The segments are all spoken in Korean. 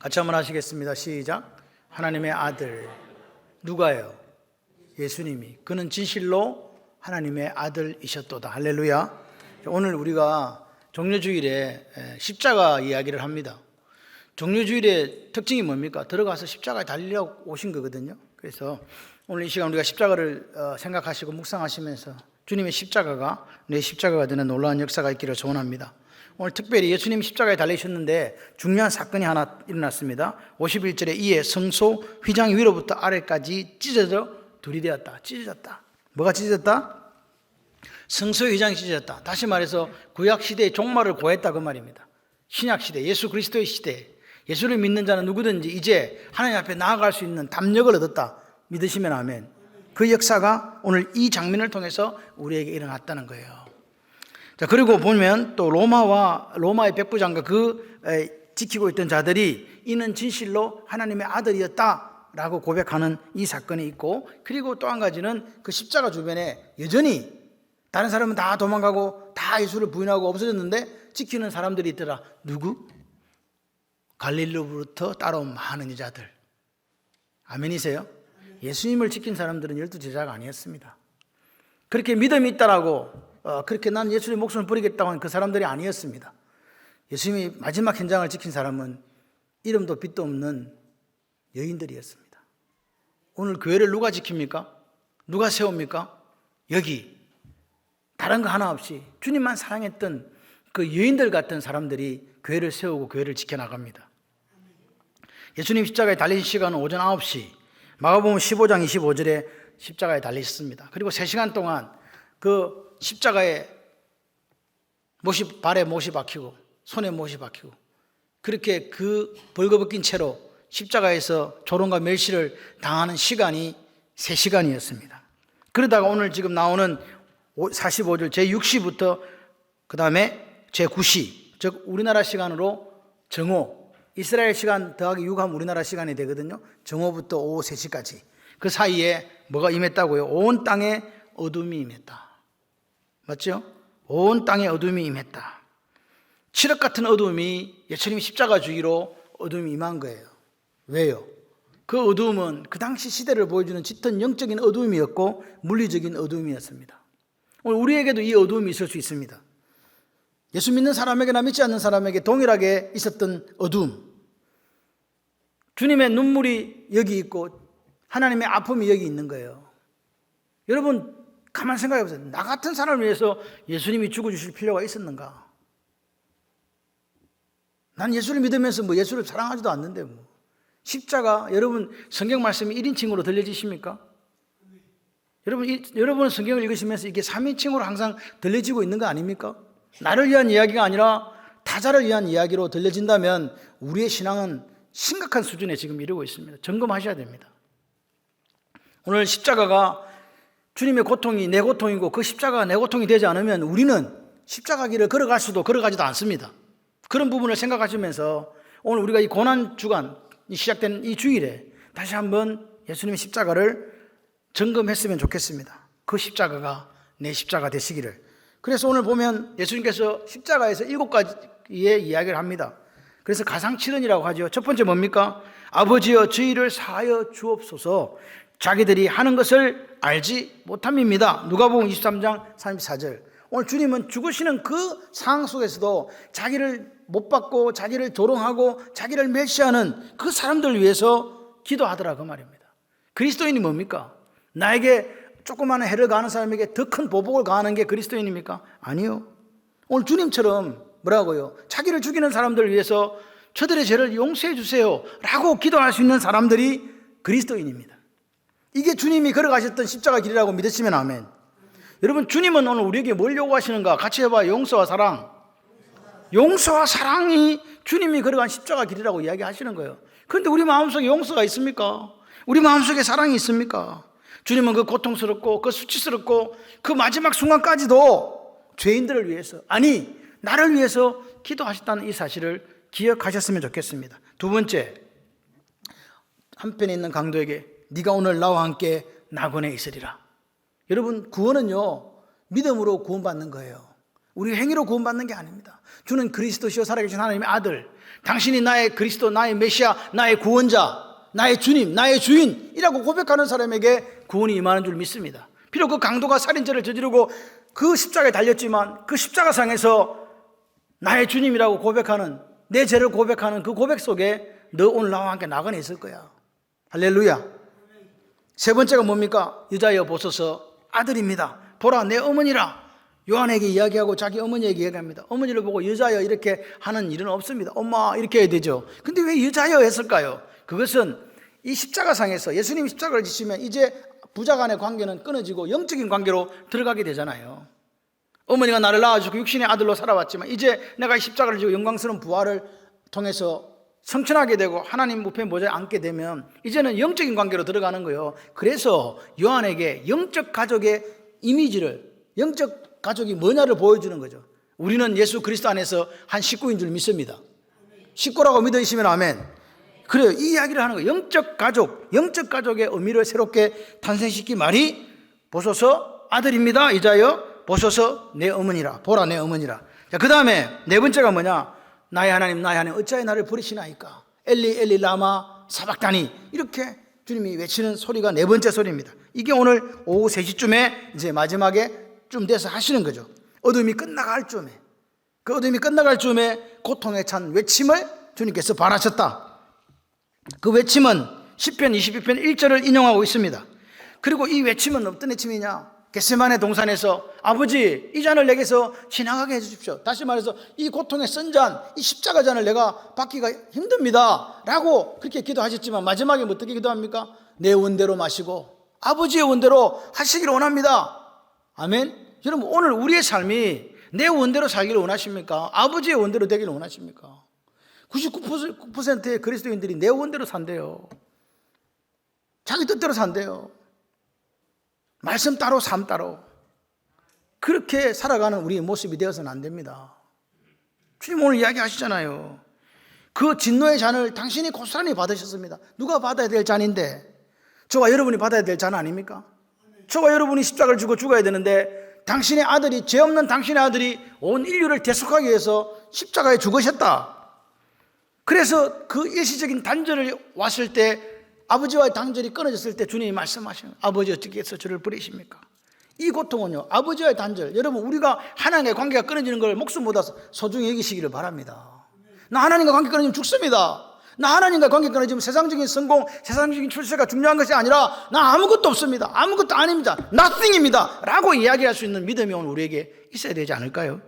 같이 한번 하시겠습니다. 시작. 하나님의 아들. 누가요? 예수님이. 그는 진실로 하나님의 아들이셨도다. 할렐루야. 오늘 우리가 종려주일에 십자가 이야기를 합니다. 종려주일의 특징이 뭡니까? 들어가서 십자가에 달리려고 오신 거거든요. 그래서 오늘 이 시간 우리가 십자가를 생각하시고 묵상하시면서 주님의 십자가가 내 십자가가 되는 놀라운 역사가 있기를 소원합니다. 오늘 특별히 예수님 십자가에 달리셨는데 중요한 사건이 하나 일어났습니다. 51절에 이에 성소 휘장 위로부터 아래까지 찢어져 둘이 되었다. 찢어졌다. 뭐가 찢어졌다? 성소의 휘장이 찢어졌다. 다시 말해서 구약시대의 종말을 고했다 그 말입니다. 신약시대, 예수 그리스도의 시대, 예수를 믿는 자는 누구든지 이제 하나님 앞에 나아갈 수 있는 담력을 얻었다. 믿으시면 아멘. 그 역사가 오늘 이 장면을 통해서 우리에게 일어났다는 거예요. 자, 그리고 보면 또 로마의 백부장과 지키고 있던 자들이 이는 진실로 하나님의 아들이었다라고 고백하는 이 사건이 있고, 그리고 또 한 가지는 그 십자가 주변에 여전히 다른 사람은 다 도망가고 다 예수를 부인하고 없어졌는데 지키는 사람들이 있더라. 누구? 갈릴리로부터 따라온 많은 여자들. 아멘이세요? 예수님을 지킨 사람들은 12제자가 아니었습니다. 그렇게 믿음이 있다라고 그렇게 난 예수님의 목숨을 버리겠다고 하는 그 사람들이 아니었습니다. 예수님이 마지막 현장을 지킨 사람은 이름도 빛도 없는 여인들이었습니다. 오늘 교회를 누가 지킵니까? 누가 세웁니까? 여기 다른 거 하나 없이 주님만 사랑했던 그 여인들 같은 사람들이 교회를 세우고 교회를 지켜나갑니다. 예수님 십자가에 달리신 시간은 오전 9시, 마가복음 15장 25절에 십자가에 달리셨습니다. 그리고 3시간 동안 그 십자가에 발에 못이 박히고 손에 못이 박히고 그렇게 그 벌거벗긴 채로 십자가에서 조롱과 멸시를 당하는 시간이 3시간이었습니다. 그러다가 오늘 지금 나오는 45절 제6시부터 그 다음에 제9시, 즉 우리나라 시간으로 정오, 이스라엘 시간 더하기 6하면 우리나라 시간이 되거든요. 정오부터 오후 3시까지 그 사이에 뭐가 임했다고요? 온 땅에 어둠이 임했다. 맞죠? 온 땅에 어둠이 임했다. 칠흑 같은 어둠이 예수님 십자가 주기로 어둠이 임한 거예요. 왜요? 그 어둠은 그 당시 시대를 보여주는 짙은 영적인 어둠이었고 물리적인 어둠이었습니다. 오늘 우리에게도 이 어둠이 있을 수 있습니다. 예수 믿는 사람에게나 믿지 않는 사람에게 동일하게 있었던 어둠. 주님의 눈물이 여기 있고 하나님의 아픔이 여기 있는 거예요. 여러분 가만 생각해 보세요. 나 같은 사람을 위해서 예수님이 죽어주실 필요가 있었는가? 난 예수를 믿으면서 예수를 사랑하지도 않는데 십자가, 여러분 성경 말씀이 1인칭으로 들려지십니까? 여러분 성경을 읽으시면서 이게 3인칭으로 항상 들려지고 있는 거 아닙니까? 나를 위한 이야기가 아니라 타자를 위한 이야기로 들려진다면 우리의 신앙은 심각한 수준에 지금 이르고 있습니다. 점검하셔야 됩니다. 오늘 십자가가 주님의 고통이 내 고통이고 그 십자가가 내 고통이 되지 않으면 우리는 십자가 길을 걸어갈 수도 걸어가지도 않습니다. 그런 부분을 생각하시면서 오늘 우리가 이 고난주간 시작된 이 주일에 다시 한번 예수님의 십자가를 점검했으면 좋겠습니다. 그 십자가가 내 십자가 되시기를. 그래서 오늘 보면 예수님께서 십자가에서 7가지의 이야기를 합니다. 그래서 가상칠언이라고 하죠. 첫 번째 뭡니까? 아버지여 저희를 사하여 주옵소서. 자기들이 하는 것을 알지 못함입니다. 누가복음 23장 34절. 오늘 주님은 죽으시는 그 상황 속에서도 자기를 못 받고 자기를 조롱하고 자기를 멸시하는 그 사람들을 위해서 기도하더라 그 말입니다. 그리스도인이 뭡니까? 나에게 조그마한 해를 가하는 사람에게 더 큰 보복을 가하는 게 그리스도인입니까? 아니요. 오늘 주님처럼 뭐라고요? 자기를 죽이는 사람들을 위해서 저들의 죄를 용서해 주세요 라고 기도할 수 있는 사람들이 그리스도인입니다. 이게 주님이 걸어가셨던 십자가 길이라고 믿으시면 아멘. 여러분 주님은 오늘 우리에게 뭘 요구하시는가? 같이 해봐. 용서와 사랑. 용서와 사랑이 주님이 걸어간 십자가 길이라고 이야기하시는 거예요. 그런데 우리 마음속에 용서가 있습니까? 우리 마음속에 사랑이 있습니까? 주님은 그 고통스럽고 그 수치스럽고 그 마지막 순간까지도 죄인들을 위해서, 아니 나를 위해서 기도하셨다는 이 사실을 기억하셨으면 좋겠습니다. 두 번째, 한편에 있는 강도에게 네가 오늘 나와 함께 낙원에 있으리라. 여러분 구원은요 믿음으로 구원받는 거예요. 우리 행위로 구원받는 게 아닙니다. 주는 그리스도시요 살아계신 하나님의 아들, 당신이 나의 그리스도, 나의 메시아, 나의 구원자, 나의 주님, 나의 주인이라고 고백하는 사람에게 구원이 임하는 줄 믿습니다. 비록 그 강도가 살인죄를 저지르고 그 십자가에 달렸지만 그 십자가상에서 나의 주님이라고 고백하는, 내 죄를 고백하는 그 고백 속에 너 오늘 나와 함께 나그네 있을 거야. 할렐루야. 세 번째가 뭡니까? 여자여 보소서 아들입니다. 보라 내 어머니라. 요한에게 이야기하고 자기 어머니에게 이야기합니다. 어머니를 보고 여자여 이렇게 하는 일은 없습니다. 엄마 이렇게 해야 되죠. 근데 왜 여자여 했을까요? 그것은 이 십자가상에서 예수님이 십자가를 지시면 이제 부자 간의 관계는 끊어지고 영적인 관계로 들어가게 되잖아요. 어머니가 나를 낳아주고 육신의 아들로 살아왔지만 이제 내가 이 십자가를 지고 영광스러운 부활을 통해서 성천하게 되고 하나님 우편 보좌에 앉게 되면 이제는 영적인 관계로 들어가는 거예요. 그래서 요한에게 영적 가족의 이미지를, 영적 가족이 뭐냐를 보여주는 거죠. 우리는 예수 그리스도 안에서 한 식구인 줄 믿습니다. 식구라고 믿으시면 아멘. 그래요. 이 이야기를 하는 거예요. 영적 가족의 의미를 새롭게 탄생시킨 말이 보소서 아들입니다. 이자여 보소서 내 어머니라. 보라 내 어머니라. 자, 그 다음에 네 번째가 뭐냐? 나의 하나님 어찌하여 나를 버리시나이까? 엘리 엘리 라마 사박다니. 이렇게 주님이 외치는 소리가 네 번째 소리입니다. 이게 오늘 오후 3시쯤에 이제 마지막에 좀 돼서 하시는 거죠. 어둠이 끝나갈 쯤에, 그 어둠이 끝나갈 쯤에 고통에 찬 외침을 주님께서 바라셨다. 그 외침은 시편 22편 1절을 인용하고 있습니다. 그리고 이 외침은 어떤 외침이냐? 겟세마네 동산에서 아버지 이 잔을 내게서 지나가게 해주십시오. 다시 말해서 이 고통의 쓴 잔, 이 십자가 잔을 내가 받기가 힘듭니다 라고 그렇게 기도하셨지만 마지막에 어떻게 기도합니까? 내 원대로 마시고 아버지의 원대로 하시기를 원합니다. 아멘. 여러분 오늘 우리의 삶이 내 원대로 살기를 원하십니까? 아버지의 원대로 되기를 원하십니까? 99%의 그리스도인들이 내 원대로 산대요. 자기 뜻대로 산대요. 말씀 따로 삶 따로. 그렇게 살아가는 우리의 모습이 되어서는 안 됩니다. 주님 오늘 이야기하시잖아요. 그 진노의 잔을 당신이 고스란히 받으셨습니다. 누가 받아야 될 잔인데? 저와 여러분이 받아야 될 잔 아닙니까? 저와 여러분이 십자가를 지고 죽어야 되는데 당신의 아들이, 죄 없는 당신의 아들이 온 인류를 대속하기 위해서 십자가에 죽으셨다. 그래서 그 일시적인 단절을 왔을 때, 아버지와의 단절이 끊어졌을 때 주님이 말씀하시는, 아버지 어떻게 해서 저를 버리십니까? 이 고통은요, 아버지와의 단절, 여러분 우리가 하나님과의 관계가 끊어지는 걸 목숨보다 소중히 여기시기를 바랍니다. 나 하나님과 관계 끊어지면 죽습니다. 나 하나님과 관계 끊어지면 세상적인 성공, 세상적인 출세가 중요한 것이 아니라 나 아무것도 없습니다. 아무것도 아닙니다. nothing입니다 라고 이야기할 수 있는 믿음이 오늘 우리에게 있어야 되지 않을까요?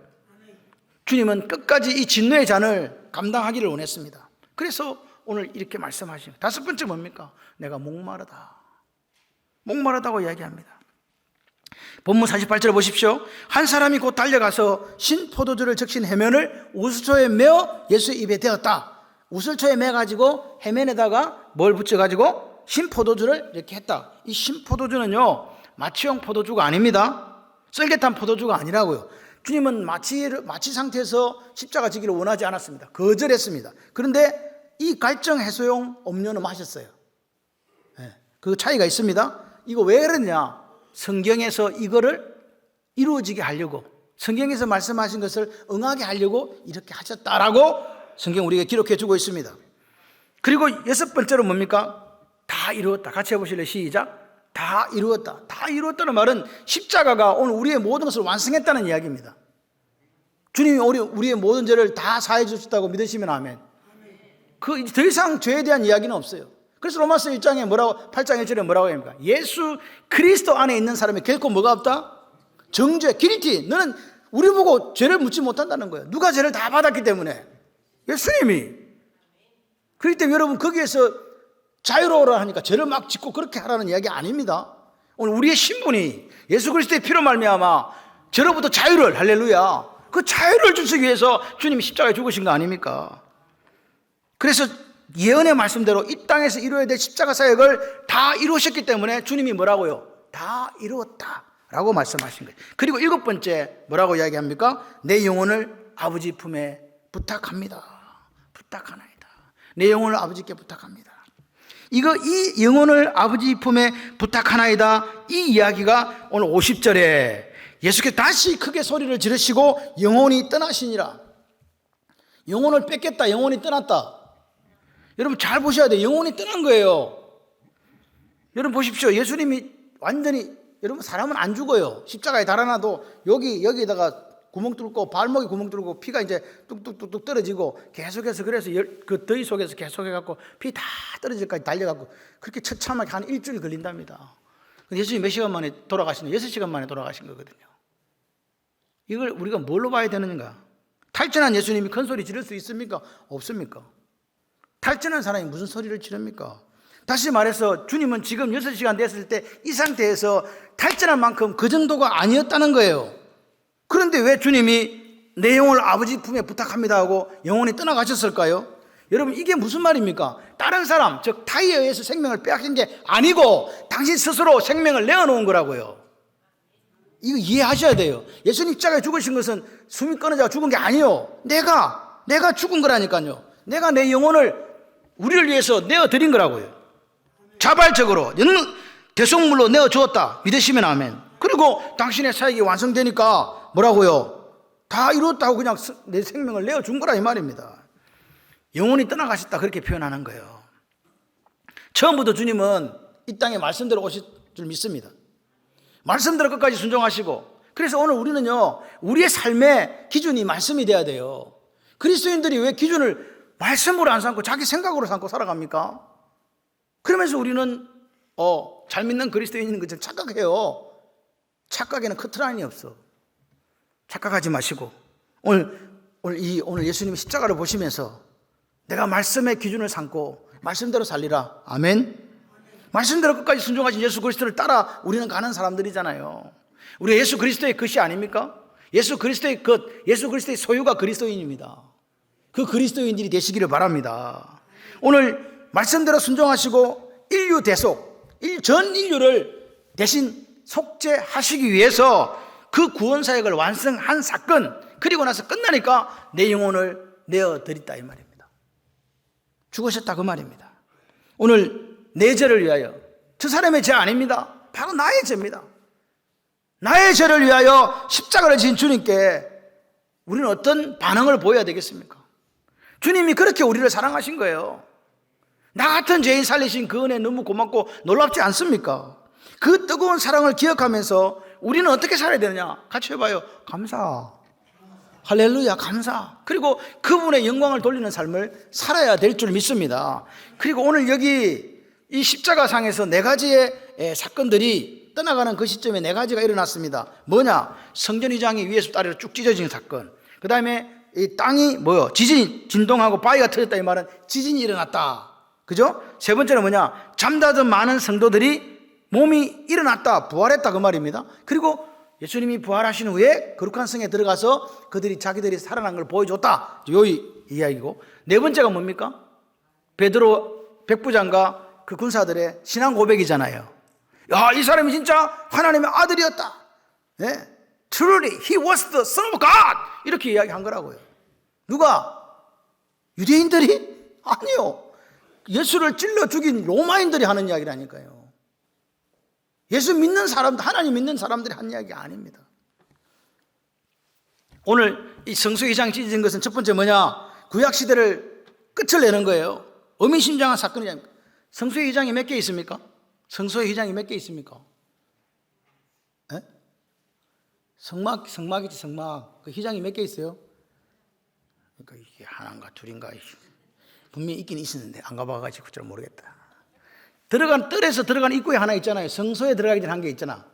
주님은 끝까지 이 진노의 잔을 감당하기를 원했습니다. 그래서 오늘 이렇게 말씀하시는 다섯 번째 뭡니까? 내가 목마르다고 이야기합니다. 본문 48절 보십시오. 한 사람이 곧 달려가서 신 포도주를 적신 해면을 우슬초에 메어 예수의 입에 대었다. 우슬초에 매가지고 해면에다가 뭘 붙여가지고 신 포도주를 이렇게 했다. 이 신 포도주는요, 마취용 포도주가 아닙니다. 썰get한 포도주가 아니라고요. 주님은 마취 상태에서 십자가 지기를 원하지 않았습니다. 거절했습니다. 그런데 이 갈증 해소용 음료는 마셨어요. 그 차이가 있습니다. 이거 왜 그랬냐? 성경에서 이거를 이루어지게 하려고, 성경에서 말씀하신 것을 응하게 하려고 이렇게 하셨다라고 성경 우리에게 기록해 주고 있습니다. 그리고 여섯 번째로 뭡니까? 다 이루었다. 같이 해보실래요? 시작. 다 이루었다. 다 이루었다는 말은 십자가가 오늘 우리의 모든 것을 완성했다는 이야기입니다. 주님이 우리의 모든 죄를 다 사해 주셨다고 믿으시면 아멘. 더 이상 죄에 대한 이야기는 없어요. 그래서 로마서 1장에 8장 1절에 뭐라고 합니까? 예수 그리스도 안에 있는 사람이 결코 뭐가 없다? 정죄, 길티. 너는 우리 보고 죄를 묻지 못한다는 거예요. 누가 죄를 다 받았기 때문에. 예수님이. 그렇기 때문에 여러분 거기에서 자유로워라 하니까 죄를 막 짓고 그렇게 하라는 이야기 아닙니다. 오늘 우리의 신분이 예수 그리스도의 피로 말미암아 죄로부터 자유를, 할렐루야, 그 자유를 주시기 위해서 주님이 십자가에 죽으신 거 아닙니까? 그래서 예언의 말씀대로 이 땅에서 이루어야 될 십자가 사역을 다 이루셨기 때문에 주님이 뭐라고요? 다 이루었다 라고 말씀하신 거예요. 그리고 일곱 번째 뭐라고 이야기합니까? 내 영혼을 아버지 품에 부탁합니다. 부탁하나이다. 내 영혼을 아버지께 부탁합니다. 이 영혼을 아버지 품에 부탁하나이다, 이 이야기가 오늘 50절에 예수께서 다시 크게 소리를 지르시고 영혼이 떠나시니라. 영혼을 뺏겠다, 영혼이 떠났다. 여러분 잘 보셔야 돼요. 영혼이 떠난 거예요. 여러분 보십시오. 예수님이 완전히, 여러분 사람은 안 죽어요. 십자가에 달아놔도 여기에다가 구멍 뚫고 발목에 구멍 뚫고 피가 이제 뚝뚝뚝뚝 떨어지고 계속해서, 그래서 그 더위 속에서 계속해갖고 피 다 떨어질까지 달려갖고 그렇게 처참하게 한 일주일 걸린답니다. 예수님이 몇 시간 만에 돌아가신 거예요? 6시간 만에 돌아가신 거거든요. 이걸 우리가 뭘로 봐야 되는가? 탈전한 예수님이 큰 소리 지를 수 있습니까? 없습니까? 탈전한 사람이 무슨 소리를 지릅니까? 다시 말해서 주님은 지금 6시간 됐을 때 이 상태에서 탈전한 만큼 그 정도가 아니었다는 거예요. 그런데 왜 주님이 내 영혼을 아버지 품에 부탁합니다 하고 영혼이 떠나가셨을까요? 여러분 이게 무슨 말입니까? 다른 사람, 즉 타이에 의해서 생명을 빼앗긴 게 아니고 당신 스스로 생명을 내어놓은 거라고요. 이거 이해하셔야 돼요. 예수님 십자가에 죽으신 것은 숨이 끊어져 죽은 게 아니에요. 내가 죽은 거라니까요. 내가 내 영혼을 우리를 위해서 내어드린 거라고요. 자발적으로 대속물로 내어주었다. 믿으시면 아멘. 그리고 당신의 사역이 완성되니까 뭐라고요? 다 이뤘다고 그냥 내 생명을 내어준 거라 이 말입니다. 영혼이 떠나가셨다 그렇게 표현하는 거예요. 처음부터 주님은 이 땅에 말씀대로 오실 줄 믿습니다. 말씀대로 끝까지 순종하시고, 그래서 오늘 우리는요 우리의 삶의 기준이 말씀이 돼야 돼요. 그리스도인들이 왜 기준을 말씀으로 안 삼고 자기 생각으로 삼고 살아갑니까? 그러면서 우리는 잘 믿는 그리스도인인 것처럼 착각해요. 착각에는 커트라인이 없어. 착각하지 마시고 오늘 예수님의 십자가를 보시면서 내가 말씀의 기준을 삼고 말씀대로 살리라. 아멘. 말씀대로 끝까지 순종하신 예수 그리스도를 따라 우리는 가는 사람들이잖아요. 우리 예수 그리스도의 것이 아닙니까? 예수 그리스도의 것, 예수 그리스도의 소유가 그리스도인입니다. 그 그리스도인들이 되시기를 바랍니다. 오늘 말씀대로 순종하시고 인류 대속, 전 인류를 대신 속죄하시기 위해서 그 구원사역을 완성한 사건, 그리고 나서 끝나니까 내 영혼을 내어드렸다 이 말입니다. 죽으셨다 그 말입니다. 오늘 내 죄를 위하여, 저 사람의 죄 아닙니다. 바로 나의 죄입니다. 나의 죄를 위하여 십자가를 지신 주님께 우리는 어떤 반응을 보여야 되겠습니까? 주님이 그렇게 우리를 사랑하신 거예요. 나 같은 죄인 살리신 그 은혜 너무 고맙고 놀랍지 않습니까? 그 뜨거운 사랑을 기억하면서 우리는 어떻게 살아야 되느냐? 같이 해봐요. 감사. 할렐루야, 감사. 그리고 그분의 영광을 돌리는 삶을 살아야 될 줄 믿습니다. 그리고 오늘 여기 이 십자가상에서 4가지의 사건들이 떠나가는 그 시점에 4가지가 일어났습니다. 뭐냐? 성전 위장이 위에서 아래로 쭉 찢어지는 사건. 그 다음에 이 땅이 지진이 진동하고 바위가 터졌다 이 말은 지진이 일어났다. 그죠? 세 번째는 뭐냐? 잠자던 많은 성도들이 몸이 일어났다, 부활했다 그 말입니다. 그리고 예수님이 부활하신 후에 거룩한 성에 들어가서 자기들이 살아난 걸 보여줬다. 요 이야기고. 4번째가 뭡니까? 베드로 백부장과 그 군사들의 신앙 고백이잖아요. 야, 이 사람이 진짜 하나님의 아들이었다. 네? Truly, he was the son of God. 이렇게 이야기한 거라고요. 누가? 유대인들이? 아니요. 예수를 찔러 죽인 로마인들이 하는 이야기라니까요. 예수 믿는 사람들, 하나님 믿는 사람들이 한 이야기 아닙니다. 오늘 이 성소의 휘장이 찢어진 것은 첫 번째 뭐냐? 구약시대를 끝을 내는 거예요. 의미심장한 사건이잖아요. 성소의 휘장이 몇 개 있습니까? 성소의 휘장이 몇 개 있습니까? 에? 성막이지, 성막. 그 휘장이 몇 개 있어요? 그러니까 이게 하나인가 둘인가 분명히 있긴 있었는데 안 가봐가지고 잘 모르겠다. 뜰에서 들어간 입구에 하나 있잖아요. 성소에 들어가기 전에 한 개 있잖아.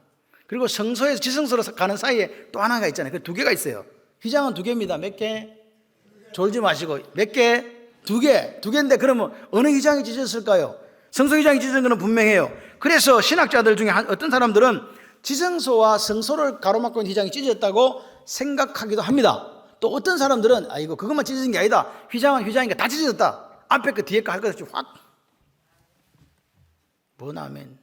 그리고 성소에서 지성소로 가는 사이에 또 하나가 있잖아요. 그 2개가 있어요. 휘장은 2개입니다. 몇 개? 졸지 마시고. 몇 개? 2개. 2개인데 그러면 어느 휘장이 찢어졌을까요? 성소 휘장이 찢어진 것은 분명해요. 그래서 신학자들 중에 어떤 사람들은 지성소와 성소를 가로막고 있는 휘장이 찢어졌다고 생각하기도 합니다. 또 어떤 사람들은 이거 그것만 찢어진 게 아니다. 휘장은 휘장이니까 다 찢어졌다. 앞에 거 뒤에 거 할 것 없이 확. 뭔 아멘.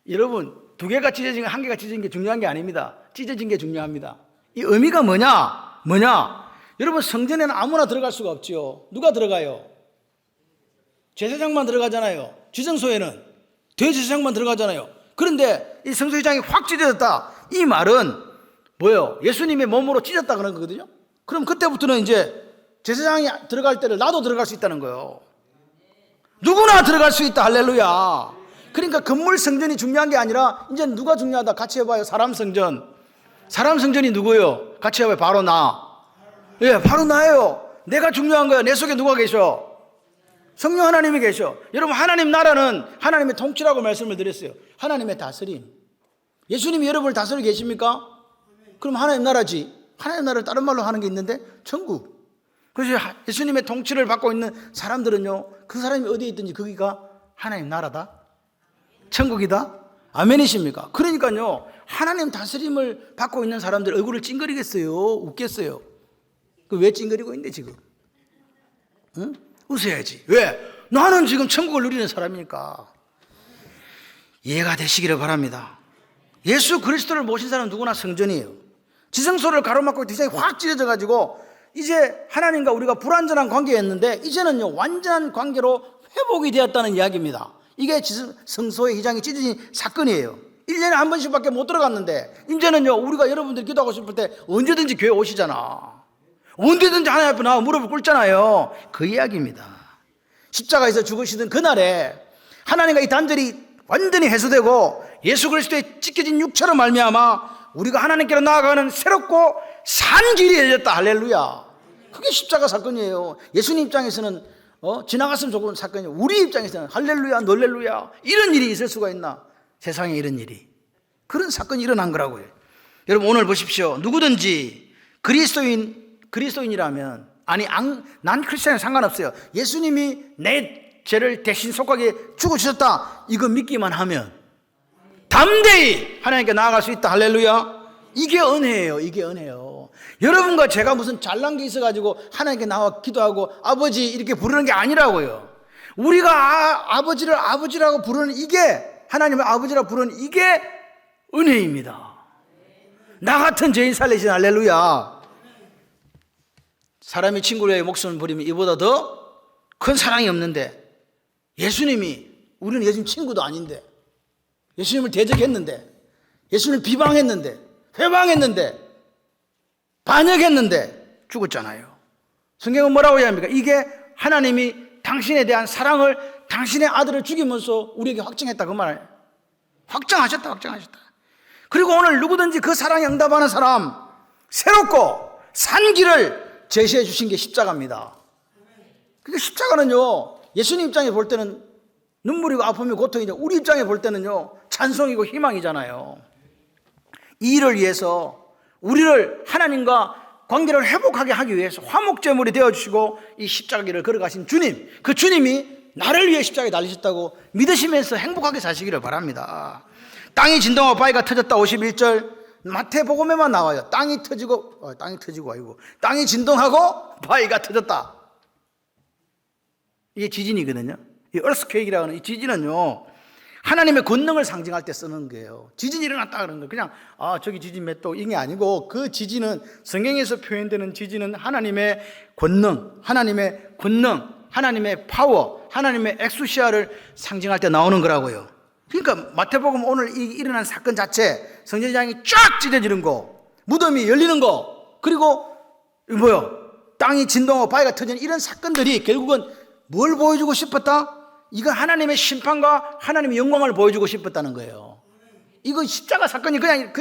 여러분 2개가 찢어진 거 1개가 찢어진 게 중요한 게 아닙니다. 찢어진 게 중요합니다. 이 의미가 뭐냐? 여러분 성전에는 아무나 들어갈 수가 없지요. 누가 들어가요? 제사장만 들어가잖아요. 지성소에는 대제사장만 들어가잖아요. 그런데 이 성소회장이 확 찢어졌다. 이 말은 뭐예요? 예수님의 몸으로 찢었다 그런 거거든요. 그럼 그때부터는 이제 제사장이 들어갈 때를 나도 들어갈 수 있다는 거예요. 누구나 들어갈 수 있다. 할렐루야. 그러니까 건물 성전이 중요한 게 아니라 이제 누가 중요하다. 같이 해봐요. 사람 성전. 사람 성전이 누구예요? 같이 해봐요. 바로 나. 예, 바로 나예요. 내가 중요한 거예요. 내 속에 누가 계셔? 성령 하나님이 계셔. 여러분, 하나님 나라는 하나님의 통치라고 말씀을 드렸어요. 하나님의 다스림. 예수님이 여러분을 다스리고 계십니까? 그럼 하나님 나라지. 하나님 나라를 다른 말로 하는 게 있는데 천국. 그래서 예수님의 통치를 받고 있는 사람들은요, 그 사람이 어디에 있든지 거기가 하나님 나라다, 천국이다. 아멘이십니까? 그러니까요, 하나님 다스림을 받고 있는 사람들 얼굴을 찡그리겠어요? 웃겠어요? 왜 찡그리고 있는데 지금? 응? 웃어야지. 왜? 나는 지금 천국을 누리는 사람이니까. 이해가 되시기를 바랍니다. 예수 그리스도를 모신 사람은 누구나 성전이에요. 지성소를 가로막고 디자인이 확 찢어져가지고 이제 하나님과 우리가 불완전한 관계였는데 이제는요, 완전한 관계로 회복이 되었다는 이야기입니다. 이게 성소의 휘장이 찢어진 사건이에요. 1년에 한 번씩밖에 못 들어갔는데 이제는요, 우리가 여러분들이 기도하고 싶을 때 언제든지 교회 오시잖아. 언제든지 하나님 앞에 나와 무릎을 꿇잖아요. 그 이야기입니다. 십자가에서 죽으시던 그날에 하나님과 이 단절이 완전히 해소되고 예수 그리스도의 찢겨진 육체로 말미암아 우리가 하나님께로 나아가는 새롭고 산 길이 열렸다. 할렐루야. 그게 십자가 사건이에요. 예수님 입장에서는 지나갔으면 좋은 사건이에요. 우리 입장에서는 할렐루야, 놀렐루야. 이런 일이 있을 수가 있나? 세상에 이런 일이. 그런 사건이 일어난 거라고요. 여러분, 오늘 보십시오. 누구든지 그리스도인이라면, 아니 난 크리스찬이 상관없어요. 예수님이 내 죄를 대신 속하게 죽어주셨다, 이거 믿기만 하면 담대히 하나님께 나아갈 수 있다. 할렐루야. 이게 은혜예요. 이게 은혜예요. 여러분과 제가 무슨 잘난 게 있어가지고 하나님께 나와 기도하고 아버지 이렇게 부르는 게 아니라고요. 우리가 아버지를 아버지라고 부르는 이게, 하나님을 아버지라고 부르는 이게 은혜입니다. 나 같은 죄인 살리신. 할렐루야. 사람이 친구를 위해 목숨을 버리면 이보다 더 큰 사랑이 없는데, 예수님이, 우리는 예수님 친구도 아닌데, 예수님을 대적했는데, 예수님을 비방했는데, 회방했는데, 반역했는데 죽었잖아요. 성경은 뭐라고 이야기합니까? 이게 하나님이 당신에 대한 사랑을, 당신의 아들을 죽이면서 우리에게 확증했다, 그 말이에요. 확정하셨다. 그리고 오늘 누구든지 그 사랑에 응답하는 사람, 새롭고 산 길을 제시해 주신 게 십자가입니다. 그러니까 십자가는요, 예수님 입장에 볼 때는 눈물이고 아픔이고 고통이죠. 우리 입장에 볼 때는요, 찬송이고 희망이잖아요. 이 일을 위해서 우리를 하나님과 관계를 회복하게 하기 위해서 화목제물이 되어주시고 이 십자가길을 걸어가신 주님, 그 주님이 나를 위해 십자가에 달리셨다고 믿으시면서 행복하게 사시기를 바랍니다. 땅이 진동하고 바위가 터졌다. 51절 마태복음에만 나와요. 땅이 진동하고 바위가 터졌다. 이게 지진이거든요. 이 earthquake이라고 하는 이 지진은요, 하나님의 권능을 상징할 때 쓰는 거예요. 지진이 일어났다 그러는 거예요. 그냥 저기 지진 몇 도 이게 아니고, 그 지진은, 성경에서 표현되는 지진은 하나님의 권능, 하나님의 파워, 하나님의 엑수시아를 상징할 때 나오는 거라고요. 그러니까 마태복음 오늘 일어난 사건 자체, 성전장이 쫙 찢어지는 거, 무덤이 열리는 거, 그리고 땅이 진동하고 바위가 터지는 이런 사건들이 결국은 뭘 보여주고 싶었다? 이거 하나님의 심판과 하나님의 영광을 보여주고 싶었다는 거예요. 이거 십자가 사건이 그냥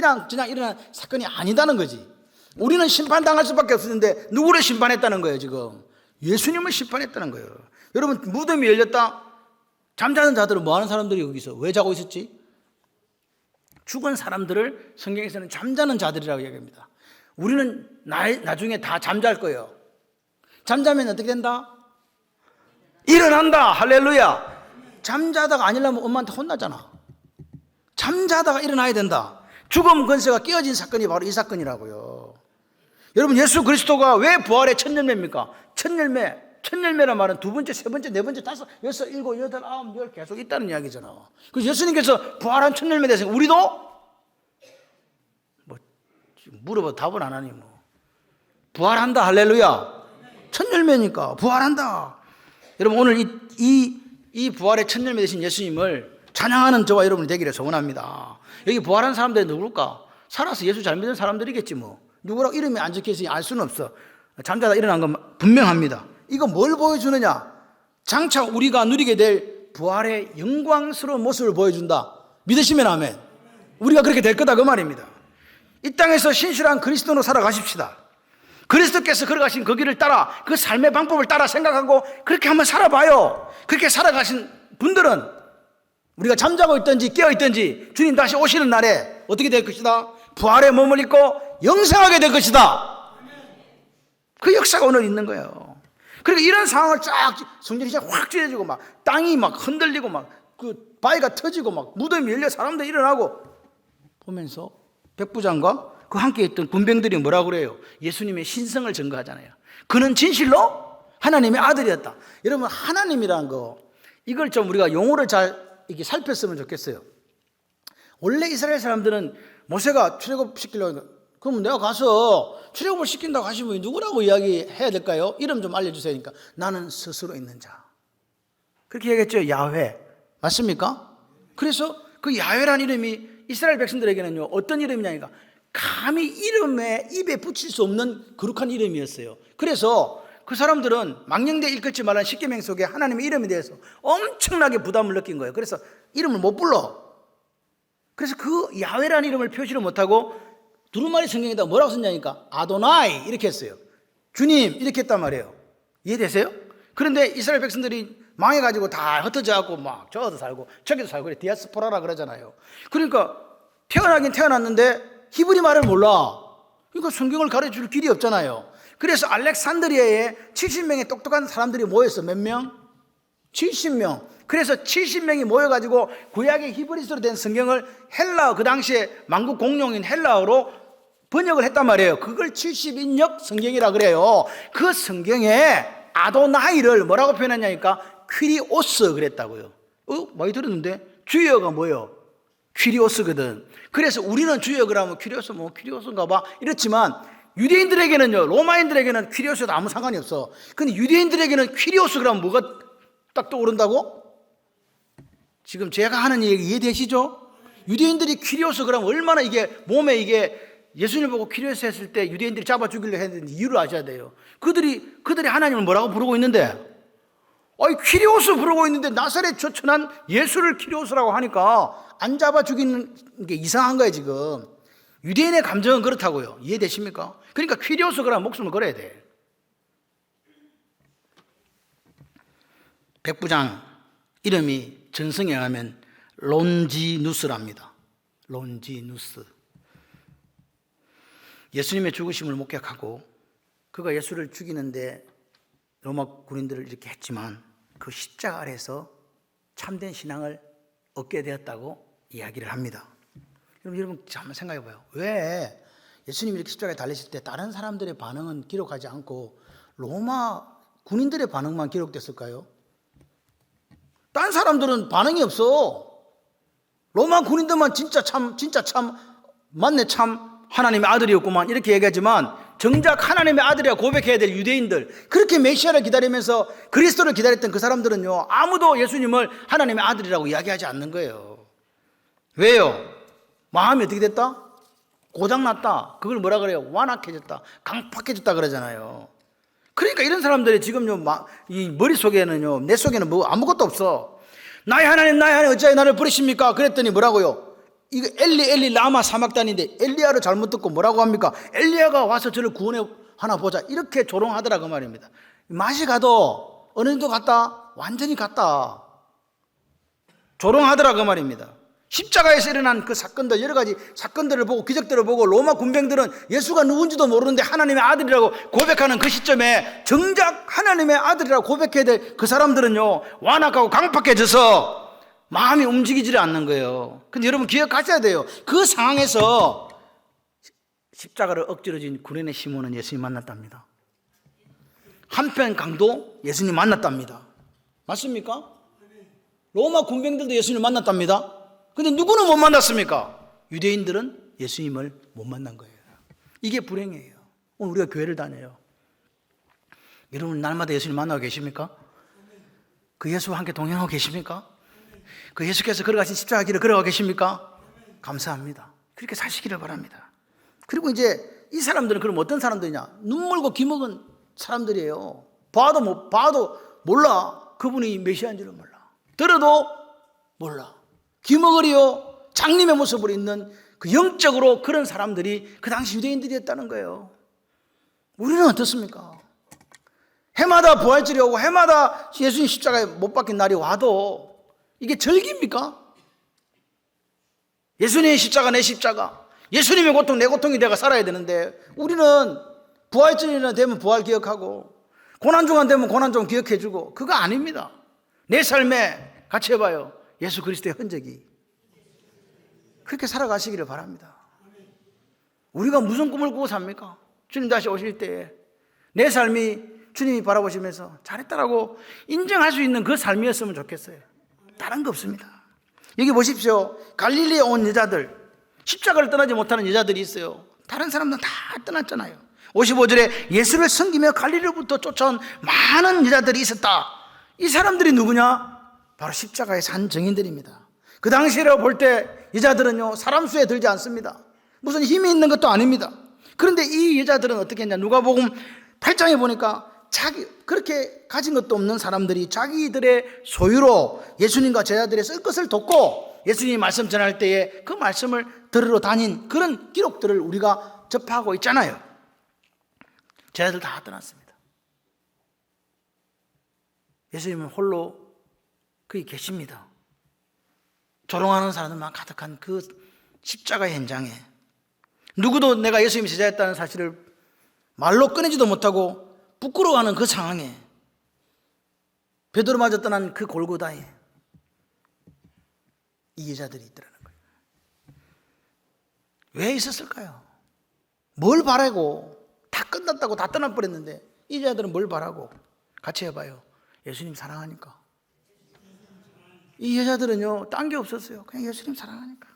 일어난 사건이 아니다는 거지. 우리는 심판당할 수밖에 없었는데 누구를 심판했다는 거예요? 지금 예수님을 심판했다는 거예요. 여러분, 무덤이 열렸다. 잠자는 자들은 뭐 하는 사람들이 여기서 왜 자고 있었지? 죽은 사람들을 성경에서는 잠자는 자들이라고 얘기합니다. 우리는 나중에 다 잠잘 거예요. 잠자면 어떻게 된다? 일어난다. 할렐루야. 잠자다가 아니려면 엄마한테 혼나잖아. 잠자다가 일어나야 된다. 죽음 권세가 깨어진 사건이 바로 이 사건이라고요. 여러분, 예수 그리스도가 왜 부활의 첫 열매입니까? 첫 열매란 말은 두 번째, 세 번째, 네 번째, 다섯, 여섯, 일곱, 여덟, 아홉, 열 계속 있다는 이야기잖아. 그래서 예수님께서 부활한 첫 열매 되세요. 우리도 물어봐 답은 안 하니 부활한다. 할렐루야. 첫 열매니까 부활한다. 여러분, 오늘 이 부활의 첫 열매 되신 예수님을 찬양하는 저와 여러분이 되기를 소원합니다. 여기 부활한 사람들이 누굴까? 살아서 예수 잘 믿는 사람들이겠지 뭐. 누구라고 이름이 안 적혀있으니 알 수는 없어. 잠자다 일어난 건 분명합니다. 이거 뭘 보여주느냐? 장차 우리가 누리게 될 부활의 영광스러운 모습을 보여준다. 믿으시면 아멘. 우리가 그렇게 될 거다 그 말입니다. 이 땅에서 신실한 그리스도로 살아가십시다. 그리스도께서 걸어가신 그 길을 따라, 그 삶의 방법을 따라 생각하고 그렇게 한번 살아봐요. 그렇게 살아가신 분들은 우리가 잠자고 있든지 깨어 있든지 주님 다시 오시는 날에 어떻게 될 것이다? 부활의 몸을 입고 영생하게 될 것이다. 그 역사가 오늘 있는 거예요. 그리고 이런 상황을 쫙 성전이 확 찢어지고 막 땅이 막 흔들리고 막 그 바위가 터지고 막 무덤이 열려 사람들이 일어나고 보면서 백부장과 그 함께 있던 군병들이 뭐라고 그래요? 예수님의 신성을 증거하잖아요. 그는 진실로 하나님의 아들이었다. 여러분, 하나님이라는 거 이걸 좀 우리가 용어를 잘 이렇게 살폈으면 좋겠어요. 원래 이스라엘 사람들은 모세가 출애굽시키려고 그럼 내가 가서 출애굽을 시킨다고 하시면 누구라고 이야기해야 될까요? 이름 좀 알려주세요. 그러니까 나는 스스로 있는 자. 그렇게 얘기했죠. 야훼. 맞습니까? 그래서 그 야훼라는 이름이 이스라엘 백성들에게는요 어떤 이름이냐니까 감히 이름에 입에 붙일 수 없는 거룩한 이름이었어요. 그래서 그 사람들은 망령되이 일컫지 말라는 십계명 속에 하나님의 이름에 대해서 엄청나게 부담을 느낀 거예요. 그래서 이름을 못 불러. 그래서 그 야훼라는 이름을 표시를 못하고 두루마리 성경에다 뭐라고 썼냐니까 아도나이 이렇게 했어요. 주님 이렇게 했단 말이에요. 이해되세요? 그런데 이스라엘 백성들이 망해가지고 다 흩어져갖고 막 저기도 살고 저기도 살고 그래 디아스포라라 그러잖아요. 그러니까 태어나긴 태어났는데 히브리 말을 몰라. 그러니까 성경을 가르쳐줄 길이 없잖아요. 그래서 알렉산드리아에 70명의 똑똑한 사람들이 모였어. 몇 명? 70명. 그래서 70명이 모여가지고 구약의 히브리서로 된 성경을 헬라어, 그 당시에 만국 공용인 헬라어로 번역을 했단 말이에요. 그걸 70인역 성경이라 그래요. 그 성경에 아도나이를 뭐라고 표현했냐니까 퀴리오스 그랬다고요. 많이 들었는데 주여가 뭐예요? 퀴리오스거든. 그래서 우리는 주여 그러면 퀴리오스 뭐 퀴리오스인가 봐 이렇지만 유대인들에게는요 로마인들에게는 퀴리오스도 아무 상관이 없어. 근데 유대인들에게는 퀴리오스 그러면 뭐가 딱 떠오른다고? 지금 제가 하는 얘기 이해되시죠? 유대인들이 퀴리오스 그러면 얼마나 이게 몸에 이게 예수님 보고 퀴리오스 했을 때 유대인들이 잡아 죽이려 했는데 이유를 아셔야 돼요. 그들이 하나님을 뭐라고 부르고 있는데 퀴리오스 부르고 있는데 나사렛 조천한 예수를 퀴리오스라고 하니까 안 잡아 죽이는 게 이상한 거예요 지금. 유대인의 감정은 그렇다고요. 이해되십니까? 그러니까 퀴리오스 그러면 목숨을 걸어야 돼. 백부장 이름이 전성에 하면 론지누스랍니다. 론지누스. 예수님의 죽으심을 목격하고 그가 예수를 죽이는데 로마 군인들을 이렇게 했지만 그 십자가 아래서 참된 신앙을 얻게 되었다고 이야기를 합니다. 여러분 한번 생각해 봐요. 왜 예수님이 이렇게 십자가에 달리실 때 다른 사람들의 반응은 기록하지 않고 로마 군인들의 반응만 기록됐을까요? 딴 사람들은 반응이 없어. 로마 군인들만 진짜 참 맞네 참 하나님의 아들이었구만 이렇게 얘기하지만 정작 하나님의 아들이라 고백해야 될 유대인들 그렇게 메시아를 기다리면서 그리스도를 기다렸던 그 사람들은요 아무도 예수님을 하나님의 아들이라고 이야기하지 않는 거예요. 왜요? 마음이 어떻게 됐다? 고장났다. 그걸 뭐라 그래요? 완악해졌다. 강팍해졌다 그러잖아요. 그러니까 이런 사람들이 지금요 이 머릿속에는요 내 속에는 뭐 아무것도 없어. 나의 하나님 어찌하여 나를 부르십니까? 그랬더니 뭐라고요? 이거 엘리 라마 사막단인데 엘리야를 잘못 듣고 뭐라고 합니까? 엘리야가 와서 저를 구원해 하나 보자 이렇게 조롱하더라 그 말입니다. 맛이 가도 어느 정도 갔다? 완전히 갔다. 조롱하더라 그 말입니다. 십자가에서 일어난 그 사건들 여러 가지 사건들을 보고 기적들을 보고 로마 군병들은 예수가 누군지도 모르는데 하나님의 아들이라고 고백하는 그 시점에 정작 하나님의 아들이라고 고백해야 될 그 사람들은요 완악하고 강팍해져서 마음이 움직이지를 않는 거예요. 근데 여러분 기억하셔야 돼요. 그 상황에서 십자가를 억지로 진 구레네 시몬은 예수님 만났답니다. 한편 강도 예수님 만났답니다. 맞습니까? 로마 군병들도 예수님 만났답니다. 근데 누구는 못 만났습니까? 유대인들은 예수님을 못 만난 거예요. 이게 불행이에요. 오늘 우리가 교회를 다녀요. 여러분 날마다 예수님 만나고 계십니까? 그 예수와 함께 동행하고 계십니까? 그 예수께서 걸어가신 십자가 길을 걸어가 계십니까? 감사합니다. 그렇게 사시기를 바랍니다. 그리고 이제 이 사람들은 그럼 어떤 사람들이냐? 눈물고 기먹은 사람들이에요. 봐도 몰라. 그분이 메시아인 줄은 몰라. 들어도 몰라. 기머거리요 장님의 모습으로 있는 그 영적으로 그런 사람들이 그 당시 유대인들이었다는 거예요. 우리는 어떻습니까? 해마다 부활절이 오고 해마다 예수님 십자가에 못 박힌 날이 와도 이게 절기입니까? 예수님의 십자가 내 십자가, 예수님의 고통 내 고통이 내가 살아야 되는데 우리는 부활절이나 되면 부활 기억하고 고난주간 되면 고난주간 기억해주고 그거 아닙니다. 내 삶에 같이 해봐요. 예수 그리스도의 흔적이. 그렇게 살아가시기를 바랍니다. 우리가 무슨 꿈을 꾸고 삽니까? 주님 다시 오실 때에 내 삶이 주님이 바라보시면서 잘했다라고 인정할 수 있는 그 삶이었으면 좋겠어요. 다른 거 없습니다. 여기 보십시오. 갈릴리에 온 여자들, 십자가를 떠나지 못하는 여자들이 있어요. 다른 사람들은 다 떠났잖아요. 55절에 예수를 섬기며 갈릴리로부터 쫓아온 많은 여자들이 있었다. 이 사람들이 누구냐? 바로 십자가에 산 증인들입니다. 그 당시라고 볼 때 여자들은요 사람 수에 들지 않습니다. 무슨 힘이 있는 것도 아닙니다. 그런데 이 여자들은 어떻게 했냐? 누가복음 8장에 보니까 그렇게 가진 것도 없는 사람들이 자기들의 소유로 예수님과 제자들의 쓸 것을 돕고 예수님이 말씀 전할 때에 그 말씀을 들으러 다닌 그런 기록들을 우리가 접하고 있잖아요. 제자들 다 떠났습니다. 예수님은 홀로 거기 계십니다. 조롱하는 사람들만 가득한 그 십자가의 현장에 누구도 내가 예수님의 제자였다는 사실을 말로 꺼내지도 못하고 부끄러워하는 그 상황에 베드로마저 떠난 그 골고다에 이 여자들이 있더라는 거예요. 왜 있었을까요? 뭘 바라고 다 끝났다고 다 떠나버렸는데 이 여자들은 뭘 바라고? 같이 해봐요. 예수님 사랑하니까. 이 여자들은요 딴 게 없었어요. 그냥 예수님 사랑하니까.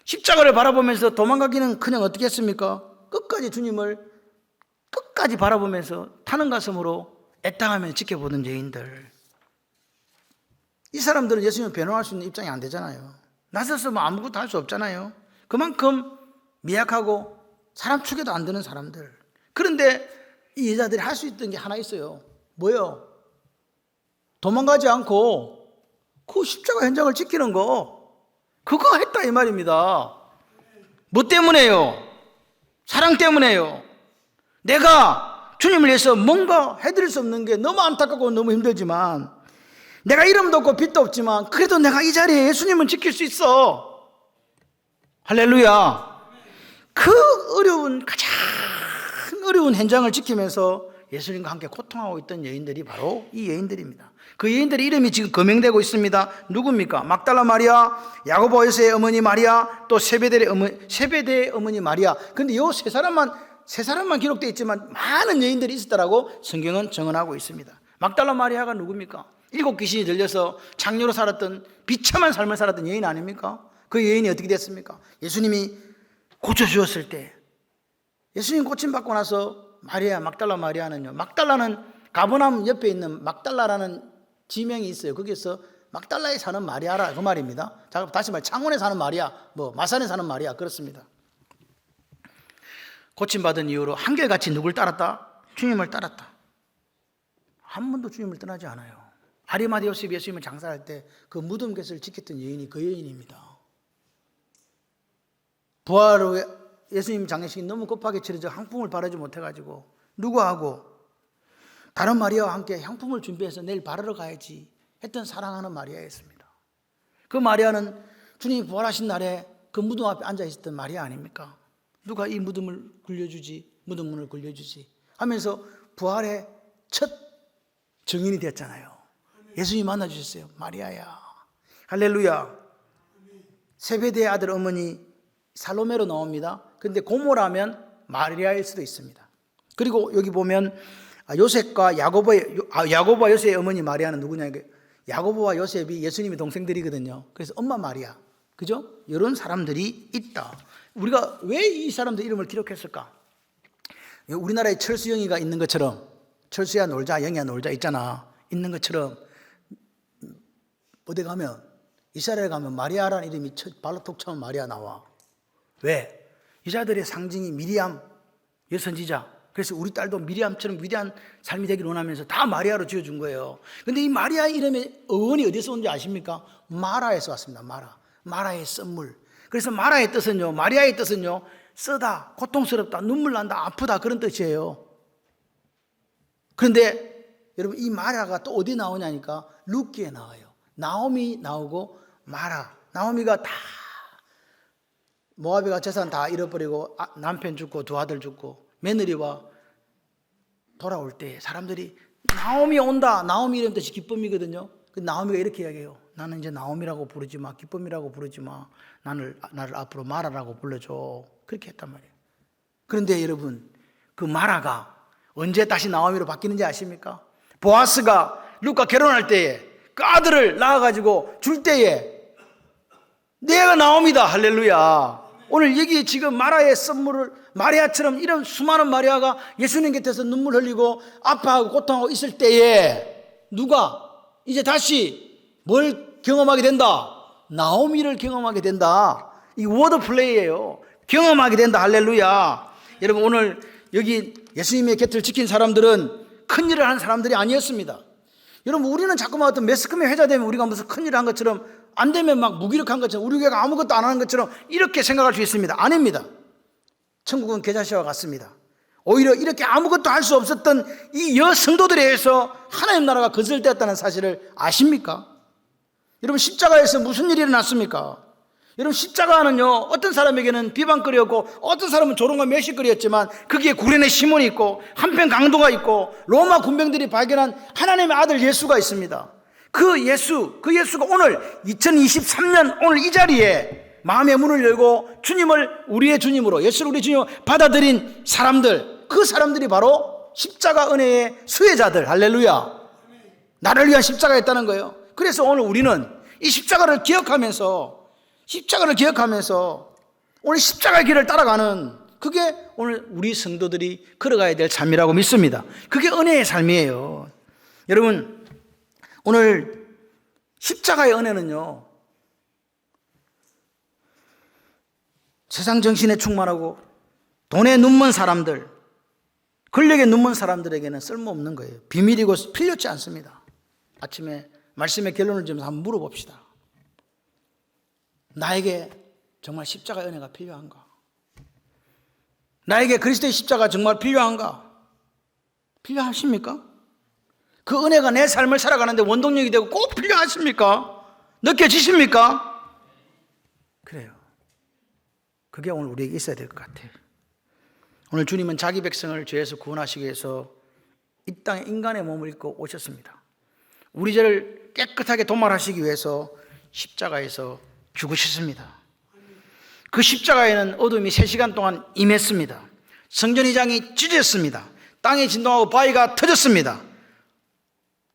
십자가를 바라보면서 도망가기는 그냥 어떻게 했습니까? 끝까지 주님을 끝까지 바라보면서 타는 가슴으로 애당하며 지켜보던 여인들. 이 사람들은 예수님을 변호할 수 있는 입장이 안 되잖아요. 나서서 뭐 아무것도 할 수 없잖아요. 그만큼 미약하고 사람 축에도 안 드는 사람들. 그런데 이 여자들이 할 수 있던 게 하나 있어요. 뭐요? 도망가지 않고 그 십자가 현장을 지키는 거, 그거 했다 이 말입니다. 뭐 때문에요? 사랑 때문에요. 내가 주님을 위해서 뭔가 해드릴 수 없는 게 너무 안타깝고 너무 힘들지만, 내가 이름도 없고 빚도 없지만 그래도 내가 이 자리에 예수님은 지킬 수 있어. 할렐루야. 그 가장 어려운 현장을 지키면서 예수님과 함께 고통하고 있던 여인들이 바로 이 여인들입니다. 그 여인들의 이름이 지금 거명되고 있습니다. 누굽니까? 막달라 마리아, 야고보 요새의 어머니 마리아, 또 세베대의 어머니 마리아. 그런데 이 세 사람만 기록되어 있지만 많은 여인들이 있었다라고 성경은 증언하고 있습니다. 막달라 마리아가 누굽니까? 7 귀신이 들려서 장녀로 살았던 비참한 삶을 살았던 여인 아닙니까? 그 여인이 어떻게 됐습니까? 예수님이 고쳐주었을 때, 예수님 고침받고 나서 막달라 마리아는요, 막달라는 가버나움 옆에 있는 막달라라는 지명이 있어요. 거기서 막달라에 사는 마리아라 그 말입니다. 자, 다시 말해 창원에 사는 마리아, 마산에 사는 마리아, 그렇습니다. 고침받은 이후로 한결같이 누굴 따랐다? 주님을 따랐다. 한 번도 주님을 떠나지 않아요. 아리마대 요셉이 예수님을 장사할 때 그 무덤 곁을 지켰던 여인이 그 여인입니다. 부활 후에 예수님 장례식이 너무 급하게 치러져 향품을 바르지 못해가지고 누구하고 다른 마리아와 함께 향품을 준비해서 내일 바르러 가야지 했던 사랑하는 마리아였습니다. 그 마리아는 주님이 부활하신 날에 그 무덤 앞에 앉아 있었던 마리아 아닙니까? 누가 이 무덤을 굴려주지, 무덤 문을 굴려주지 하면서 부활의 첫 증인이 되었잖아요. 예수님이 만나주셨어요. 마리아야. 할렐루야. 세베대의 아들 어머니 살로메로 나옵니다. 그런데 고모라면 마리아일 수도 있습니다. 그리고 여기 보면 요셉과 야고보와 요셉의 어머니 마리아는 누구냐? 야고보와 요셉이 예수님의 동생들이거든요. 그래서 엄마 마리아, 그죠? 이런 사람들이 있다. 우리가 왜 이 사람들 이름을 기록했을까? 우리나라에 철수영이가 있는 것처럼, 철수야 놀자, 영이야 놀자 있잖아. 있는 것처럼 어디 가면, 이스라엘에 가면 마리아라는 이름이 발로 톡 차면 마리아 나와. 왜? 여자들의 상징이 미리암 여선지자. 그래서 우리 딸도 미리암처럼 위대한 삶이 되기를 원하면서 다 마리아로 지어준 거예요. 근데 이 마리아 이름의 어원이 어디서 온지 아십니까? 마라에서 왔습니다. 마라의 썸물. 그래서 마라의 뜻은요, 마리아의 뜻은요, 쓰다, 고통스럽다, 눈물 난다, 아프다, 그런 뜻이에요. 그런데 여러분, 이 마라가 또 어디 나오냐니까 룻기에 나와요. 나오미 나오고 마라. 나오미가 다 모아비가 재산 다 잃어버리고 남편 죽고 두 아들 죽고 며느리와 돌아올 때 사람들이 나오미 온다. 나오미 이름 뜻이 기쁨이거든요. 나오미가 이렇게 이야기해요. 나는 이제 나오미라고 부르지 마. 기쁨이라고 부르지 마. 나를 앞으로 마라라고 불러줘. 그렇게 했단 말이에요. 그런데 여러분, 그 마라가 언제 다시 나오미로 바뀌는지 아십니까? 보아스가 룻과 결혼할 때에 그 아들을 낳아가지고 줄 때에 내가 나옵니다. 할렐루야. 오늘 여기 지금 마라의 선물을 마리아처럼 이런 수많은 마리아가 예수님 곁에서 눈물 흘리고 아파하고 고통하고 있을 때에 누가 이제 다시 뭘 경험하게 된다? 나오미를 경험하게 된다. 이 워드 플레이예요. 경험하게 된다. 할렐루야. 여러분, 오늘 여기 예수님의 곁을 지킨 사람들은 큰일을 한 사람들이 아니었습니다. 여러분, 우리는 자꾸만 어떤 매스컴에 회자되면 우리가 무슨 큰일을 한 것처럼, 안 되면 막 무기력한 것처럼, 우리 교회가 아무것도 안 하는 것처럼 이렇게 생각할 수 있습니다. 아닙니다. 천국은 계자씨와 같습니다. 오히려 이렇게 아무것도 할 수 없었던 이 여성도들에 의해서 하나님 나라가 건설되었다는 사실을 아십니까? 여러분, 십자가에서 무슨 일이 일어났습니까? 여러분, 십자가는요, 어떤 사람에게는 비방거리였고 어떤 사람은 조롱과 멸시거리였지만 거기에 구련의 시몬이 있고 한편 강도가 있고 로마 군병들이 발견한 하나님의 아들 예수가 있습니다. 그 예수가 오늘 2023년 오늘 이 자리에 마음의 문을 열고 주님을 우리의 주님으로, 예수를 우리의 주님으로 받아들인 사람들, 그 사람들이 바로 십자가 은혜의 수혜자들. 할렐루야. 나를 위한 십자가였다는 거예요. 그래서 오늘 우리는 이 십자가를 기억하면서 오늘 십자가의 길을 따라가는, 그게 오늘 우리 성도들이 걸어가야 될 삶이라고 믿습니다. 그게 은혜의 삶이에요. 여러분, 오늘 십자가의 은혜는요, 세상 정신에 충만하고 돈에 눈먼 사람들, 권력에 눈먼 사람들에게는 쓸모없는 거예요. 비밀이고 필요치 않습니다. 아침에 말씀의 결론을 좀 한번 물어봅시다. 나에게 정말 십자가의 은혜가 필요한가? 나에게 그리스도의 십자가 정말 필요한가? 필요하십니까? 그 은혜가 내 삶을 살아가는데 원동력이 되고 꼭 필요하십니까? 느껴지십니까? 그래요. 그게 오늘 우리에게 있어야 될 것 같아요. 오늘 주님은 자기 백성을 죄에서 구원하시기 위해서 이 땅에 인간의 몸을 입고 오셨습니다. 우리 죄를 깨끗하게 도말하시기 위해서 십자가에서 죽으셨습니다. 그 십자가에는 어둠이 3시간 동안 임했습니다. 성전의장이 찢어졌습니다. 땅이 진동하고 바위가 터졌습니다.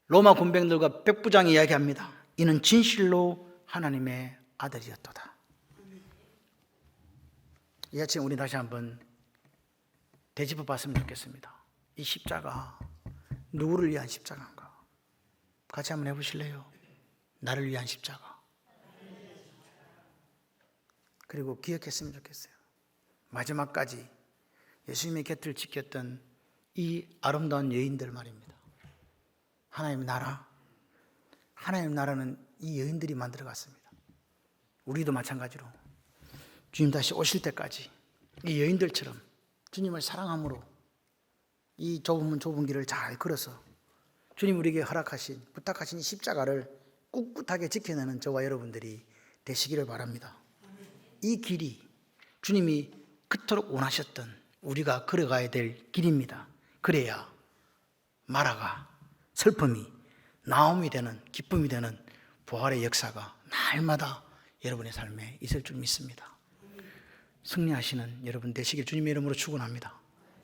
로마 군병들과 백부장이 이야기합니다. 이는 진실로 하나님의 아들이었도다. 이 아침 우리 다시 한번 되짚어 봤으면 좋겠습니다. 이 십자가 누구를 위한 십자가인가? 같이 한번 해보실래요? 나를 위한 십자가. 그리고 기억했으면 좋겠어요. 마지막까지 예수님의 곁을 지켰던 이 아름다운 여인들 말입니다. 하나님의 나라는 이 여인들이 만들어갔습니다. 우리도 마찬가지로 주님 다시 오실 때까지 이 여인들처럼 주님을 사랑함으로 이 좁은 길을 잘 걸어서 주님 우리에게 부탁하신 이 십자가를 꿋꿋하게 지켜내는 저와 여러분들이 되시기를 바랍니다. 이 길이 주님이 그토록 원하셨던 우리가 걸어가야 될 길입니다. 그래야 마라가 슬픔이 나옴이 되는, 기쁨이 되는 부활의 역사가 날마다 여러분의 삶에 있을 줄 믿습니다. 승리하시는 여러분 되시길 주님의 이름으로 축원합니다.